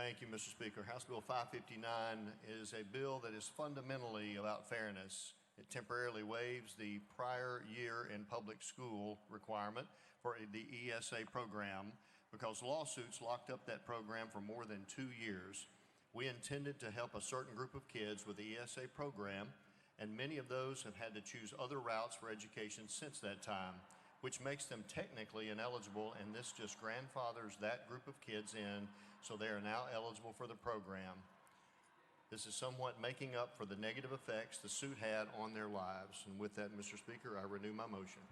Thank you, Mr. Speaker. House Bill 559 is a bill that is fundamentally about fairness. It temporarily waives the prior year in public school requirement for the ESA program because lawsuits locked up that program for more than 2 years. We intended to help a certain group of kids with the ESA program, and many of those have had to choose other routes for education since that time, which makes them technically ineligible, and this just grandfathers that group of kids in, so they are now eligible for the program. This is somewhat making up for the negative effects the suit had on their lives. And with that, Mr. Speaker, I renew my motion.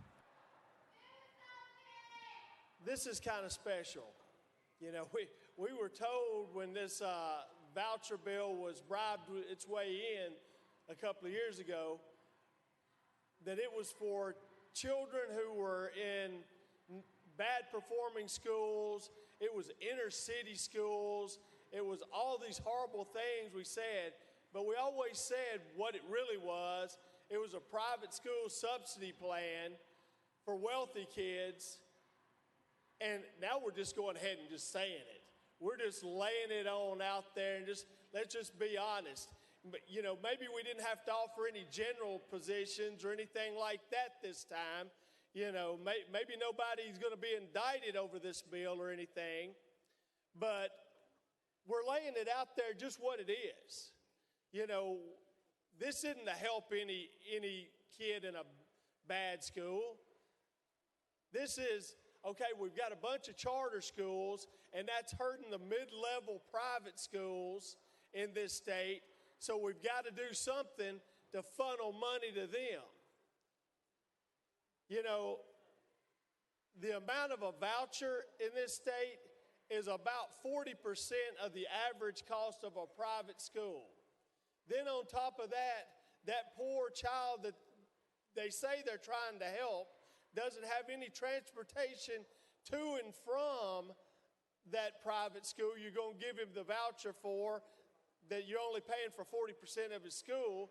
This is kind of special. You know, we were told when this voucher bill was bribed its way in a couple of years ago that it was for children who were in bad performing schools, it was inner city schools, it was all these horrible things we said, but we always said what it really was. It was a private school subsidy plan for wealthy kids, and now we're just going ahead and just saying it. We're just laying it on out there, and let's just be honest. But, you know, maybe we didn't have to offer any general positions or anything like that this time. You know, maybe nobody's going to be indicted over this bill or anything, but we're laying it out there just what it is. You know, this isn't to help any kid in a bad school. This is, okay, we've got a bunch of charter schools, and that's hurting the mid-level private schools in this state, so we've got to do something to funnel money to them. You know, the amount of a voucher in this state is about 40% of the average cost of a private school. Then on top of that, that poor child that they say they're trying to help doesn't have any transportation to and from that private school you're going to give him the voucher for, that you're only paying for 40% of his school.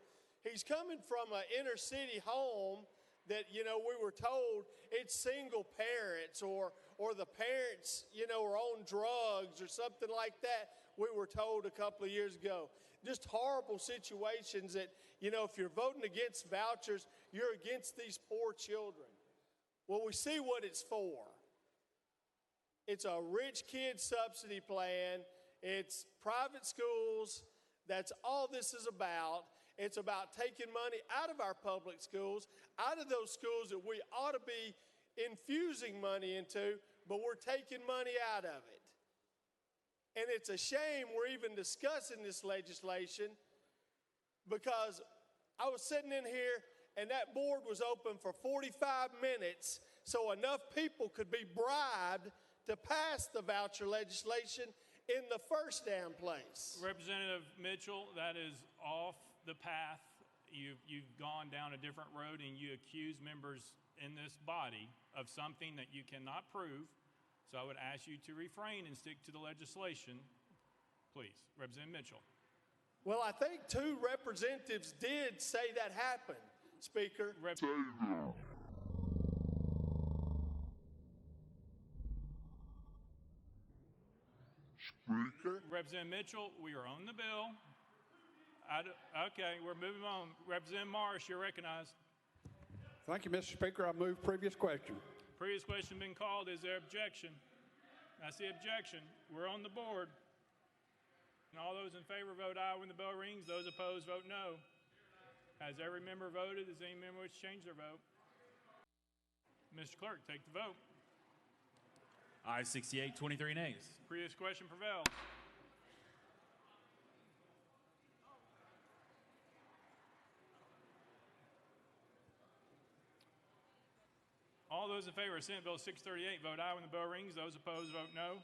He's coming from an inner city home that, you know, we were told it's single parents or the parents, you know, are on drugs or something like that, we were told a couple of years ago. Just horrible situations that, you know, if you're voting against vouchers, you're against these poor children. Well, we see what it's for. It's a rich kid subsidy plan. It's private schools. That's all this is about. It's about taking money out of our public schools, out of those schools that we ought to be infusing money into, but we're taking money out of it. And it's a shame we're even discussing this legislation, because I was sitting in here and that board was open for 45 minutes so enough people could be bribed to pass the voucher legislation in the first damn place. Representative Mitchell, that is off the path. You've gone down a different road, and you accuse members in this body of something that you cannot prove. So I would ask you to refrain and stick to the legislation, please. Representative Mitchell. Well, I think 2 representatives did say that happened, Speaker. Representative Mitchell, we are on the bill. Okay, we're moving on. Representative Marsh, you're recognized. Thank you, Mr. Speaker. I move previous question. Previous question been called. Is there objection? That's the objection. We're on the board. And all those in favor vote aye when the bell rings. Those opposed vote no. Has every member voted? Does any member wish to change their vote? Mr. Clerk, take the vote. Aye 68, 23 nays. Previous question prevails. All those in favor of Senate Bill 638 vote aye when the bell rings. Those opposed vote no.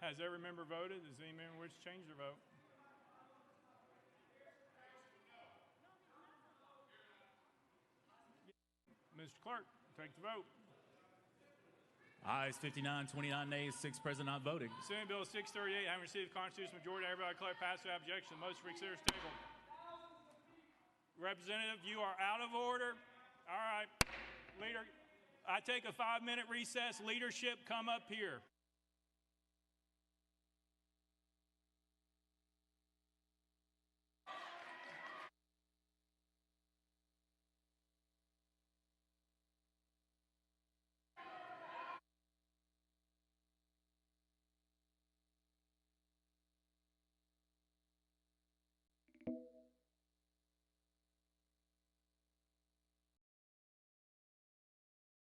Has every member voted? Does any member wish to change their vote? Mr. Clerk, take the vote. Ayes 59, 29 nays, 6 present not voting. Senate Bill 638, having received a constitutional majority, everybody declare passed without objection. The motion for consider is tabled. Representative, you are out of order. All right. Leader, I take a 5-minute recess. Leadership, come up here.